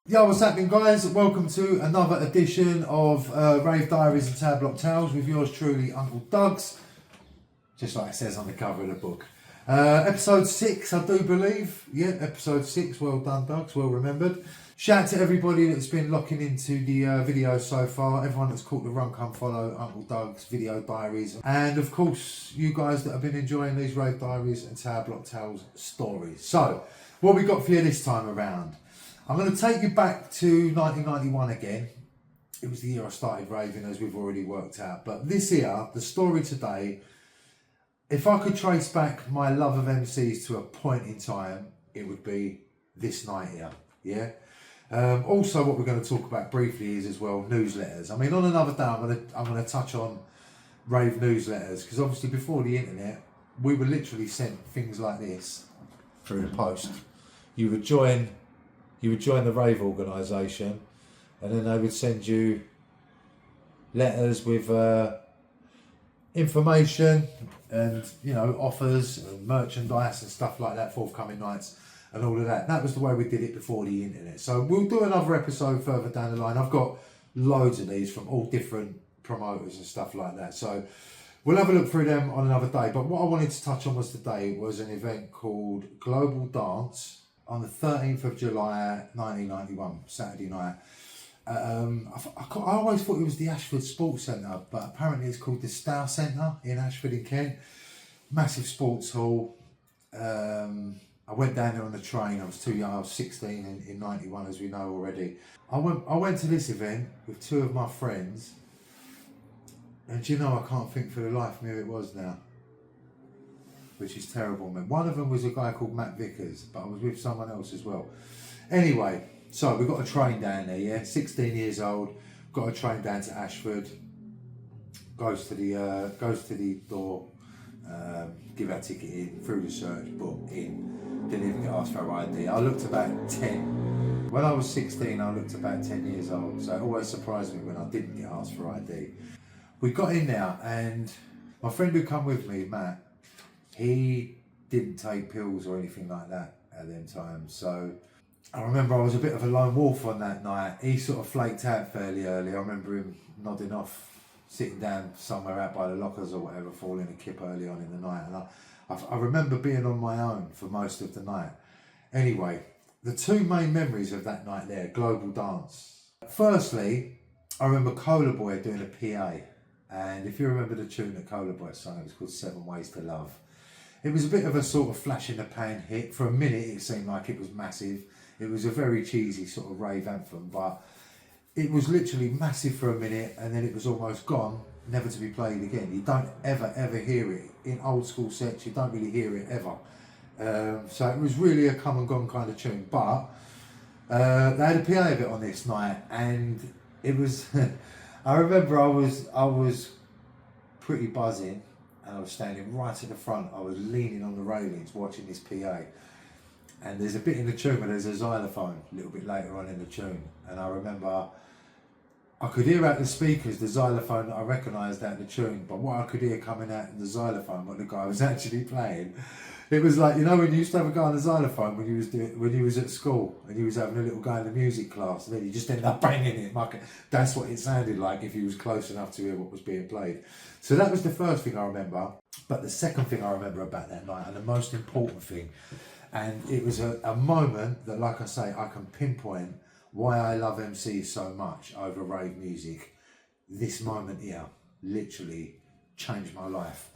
Yo, what's happening, guys? Welcome to another edition of Rave Diaries and Tab Block Tales with yours truly, Uncle Doug's, just like it says on the cover of the book. Episode 6, I do believe. Yeah, episode 6. Well done, Doug's. Well remembered. Shout out to everybody that's been locking into the videos so far. Everyone that's caught the run, come follow Uncle Doug's video diaries. And of course, you guys that have been enjoying these Rave Diaries and Tab Block Tales stories. So, what we got for you this time around? I'm going to take you back to 1991 again. It was the year I started raving, as we've already worked out. But this year, the story today, if I could trace back my love of MCs to a point in time, it would be this night here. Yeah. Also, what we're going to talk about briefly is as well newsletters. I mean, on another day, I'm going to touch on rave newsletters, because obviously before the internet, we were literally sent things like this through the post. You would join the rave organisation, and then they would send you letters with information and, you know, offers and merchandise and stuff like that, forthcoming nights and all of that. That was the way we did it before the internet. So we'll do another episode further down the line. I've got loads of these from all different promoters and stuff like that. So we'll have a look through them on another day. But what I wanted to touch on today was an event called Global Dance on the 13th of July 1991, Saturday night. I always thought it was the Ashford Sports Centre, but apparently it's called the Stour Centre in Ashford in Kent. Massive sports hall. I went down there on the train. I was too young. I was 16 in 91, as we know already. I went to this event with two of my friends, and you know, I can't think for the life of me who it was now, which is terrible, man. One of them was a guy called Matt Vickers, but I was with someone else as well. Anyway, so we got a train down there, yeah? 16 years old, got a train down to Ashford, goes to the door, give our ticket in, through the search, book in, didn't even get asked for our ID. I looked about 10. When I was 16, I looked about 10 years old, so it always surprised me when I didn't get asked for ID. We got in there, and my friend who come with me, Matt, he didn't take pills or anything like that at them times. So I remember I was a bit of a lone wolf on that night. He sort of flaked out fairly early. I remember him nodding off, sitting down somewhere out by the lockers or whatever, falling a kip early on in the night. And I remember being on my own for most of the night. Anyway, the two main memories of that night there, Global Dance. Firstly, I remember Colab Boy doing a PA. And if you remember the tune that Colab Boy sang, it was called 7 Ways to Love. It was a bit of a sort of flash in the pan hit. For a minute it seemed like it was massive. It was a very cheesy sort of rave anthem, but it was literally massive for a minute, and then it was almost gone, never to be played again. You don't ever hear it. In old school sets, you don't really hear it ever. So it was really a come and gone kind of tune. But they had a PA of it on this night, and it was, I remember I was pretty buzzing. And I was standing right at the front. I was leaning on the railings watching this PA. And there's a bit in the tune where there's a xylophone a little bit later on in the tune. And I remember I could hear out the speakers the xylophone that I recognised out the tune. But what I could hear coming out of the xylophone, what the guy was actually playing, it was like, you know, when you used to have a guy on the xylophone when you was at school and you was having a little guy in the music class, and then you just ended up banging it. That's what it sounded like if you was close enough to hear what was being played. So that was the first thing I remember. But the second thing I remember about that night, and the most important thing, and it was a moment that, like I say, I can pinpoint why I love MCs so much over rave music. This moment here literally changed my life.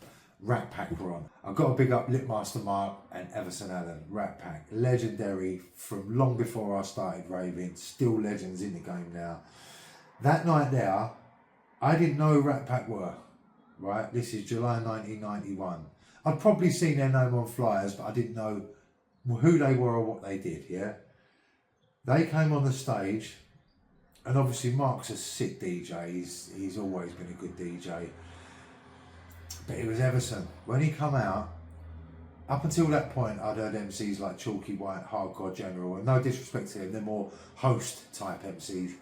Ratpack were on. I've got to big up Litmaster Mark and Evenson Ratpack. Legendary from long before I started raving. Still legends in the game now. That night there, I didn't know who Ratpack were. Right? This is July 1991. I'd probably seen their name on flyers, but I didn't know who they were or what they did, yeah? They came on the stage, and obviously Mark's a sick DJ. He's always been a good DJ. But it was Evenson. When he come out, up until that point, I'd heard MCs like Chalky White, Hardcore General, and no disrespect to him, they're more host type MCs.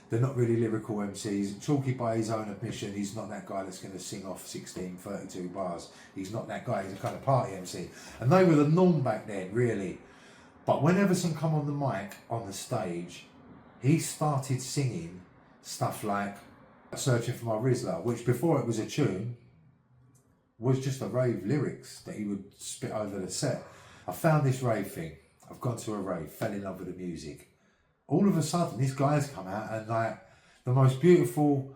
They're not really lyrical MCs. Chalky, by his own admission, he's not that guy that's going to sing off 16, 32 bars. He's not that guy. He's a kind of party MC. And they were the norm back then, really. But when Evenson come on the mic, on the stage, he started singing stuff like Searching for My Rizla, which before it was a tune, was just a rave lyrics that he would spit over the set. I found this rave thing. I've gone to a rave, fell in love with the music. All of a sudden, this guy's come out and like the most beautiful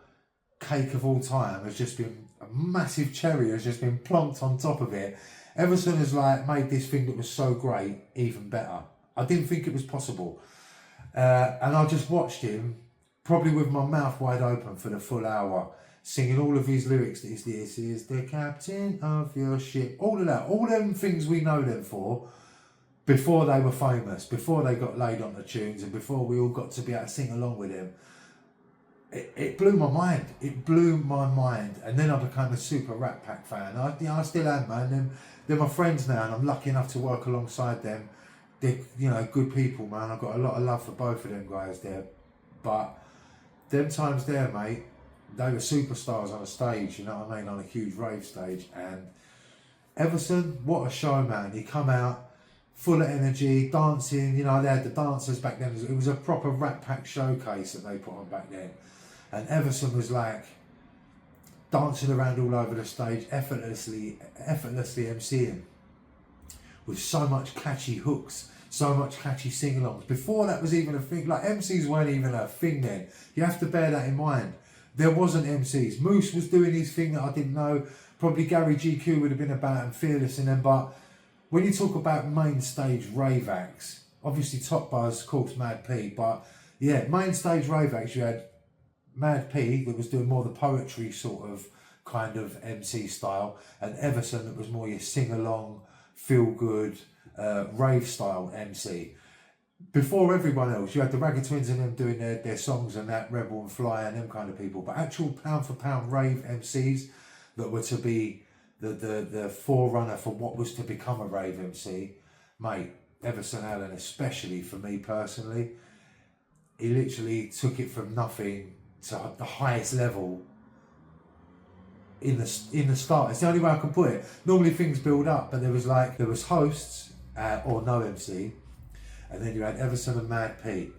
cake of all time has just been, a massive cherry has just been plonked on top of it. Evenson has like made this thing that was so great even better. I didn't think it was possible. And I just watched him, probably with my mouth wide open for the full hour, singing all of his lyrics. This is the captain of your ship. All of that, all them things we know them for, before they were famous, before they got laid on the tunes, and before we all got to be able to sing along with him. It blew my mind. It blew my mind. And then I became a super Ratpack fan. I still am, man. They're my friends now, and I'm lucky enough to work alongside them. They're, you know, good people, man. I've got a lot of love for both of them guys there. But them times there, mate, they were superstars on a stage, you know what I mean, on a huge rave stage. And Evenson, what a show, man. He come out full of energy, dancing, you know, they had the dancers back then. It was a proper Ratpack showcase that they put on back then. And Evenson was like dancing around all over the stage, effortlessly MCing with so much catchy hooks, so much catchy sing-alongs. Before that was even a thing, like MCs weren't even a thing then. You have to bear that in mind. There wasn't MCs. Moose was doing his thing that I didn't know. Probably Gary GQ would have been about and Fearless in them. But when you talk about main stage rave acts, obviously Top Buzz, of course, Mad P. But yeah, main stage rave acts, you had Mad P that was doing more the poetry sort of kind of MC style, and Evenson that was more your sing-along, feel-good, rave style MC. Before everyone else, you had the Ragged Twins and them doing their songs and that, Rebel and Fly and them kind of people. But actual pound for pound rave MCs that were to be the forerunner for what was to become a rave MC, mate, Evenson Allen, especially for me personally, he literally took it from nothing to the highest level in the start. It's the only way I can put it. Normally things build up, but there was hosts or no MC, and then you had Evenson and Mad P.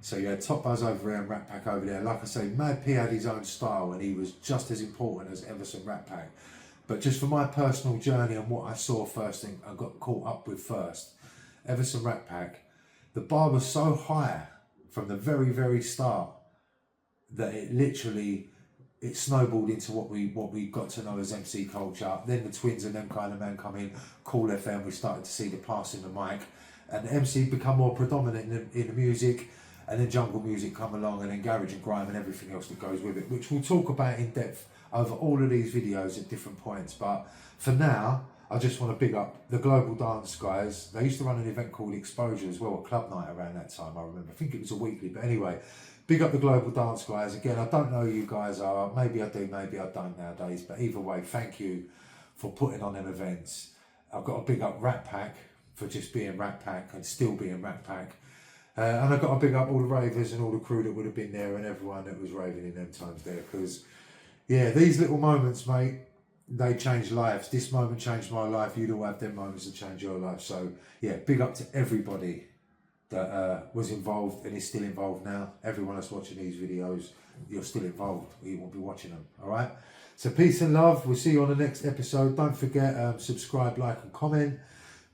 So you had Top Buzz over here and Ratpack over there. Like I say, Mad P had his own style, and he was just as important as Evenson Ratpack. But just for my personal journey and what I saw first and I got caught up with first, Evenson Ratpack, the bar was so high from the very, very start that it snowballed into what we got to know as MC culture. Then the Twins and them kind of men come in, Cool FM, we started to see the passing the mic, and the MC become more predominant in the music, and then jungle music come along, and then garage and grime and everything else that goes with it, which we'll talk about in depth over all of these videos at different points. But for now, I just want to big up the Global Dance guys. They used to run an event called Exposure as well, a club night around that time, I remember. I think it was a weekly, but anyway, big up the Global Dance guys. Again, I don't know who you guys are. Maybe I do, maybe I don't nowadays. But either way, thank you for putting on them events. I've got to big up Ratpack for just being Ratpack and still being Ratpack. And I've got to big up all the ravers and all the crew that would have been there and everyone that was raving in them times there. Because, yeah, these little moments, mate, they change lives. This moment changed my life. You'd all have them moments that change your life. So, yeah, big up to everybody that was involved and is still involved now. Everyone that's watching these videos, you're still involved. You won't be watching them, all right? So peace and love. We'll see you on the next episode. Don't forget, subscribe, like and comment.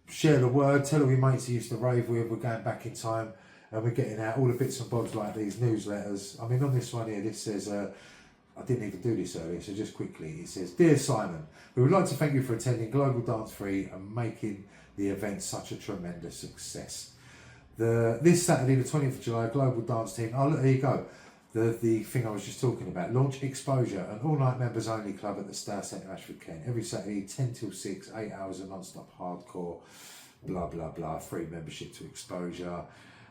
Share the word. Tell all your mates you used to rave with. We're going back in time and we're getting out all the bits and bobs like these newsletters. I mean, on this one here, this says, I didn't even do this earlier, so just quickly, it says, Dear Simon, we would like to thank you for attending Global Dance Free and making the event such a tremendous success. This Saturday, the 20th of July, Global Dance Team, oh look, there you go, the thing I was just talking about, launch Exposure, an all-night members-only club at the Stour Centre, Ashford, Kent. Every Saturday, 10 till 6, 8 hours of non-stop hardcore, blah, blah, blah, free membership to Exposure.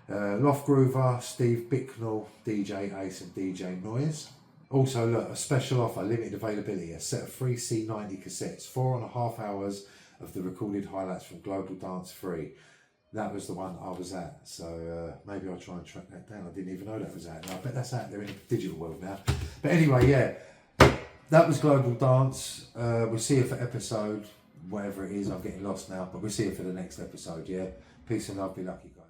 Loft Groover, Steve Bicknell, DJ Ace and DJ Noise. Also, look, a special offer, limited availability, a set of free C90 cassettes, 4.5 hours of the recorded highlights from Global Dance Free. That was the one I was at, so maybe I'll try and track that down. I didn't even know that was out. I bet that's out there in the digital world now. But anyway, yeah, that was Global Dance. We'll see you for episode, whatever it is, I'm getting lost now, but we'll see you for the next episode, yeah? Peace and love, be lucky, guys.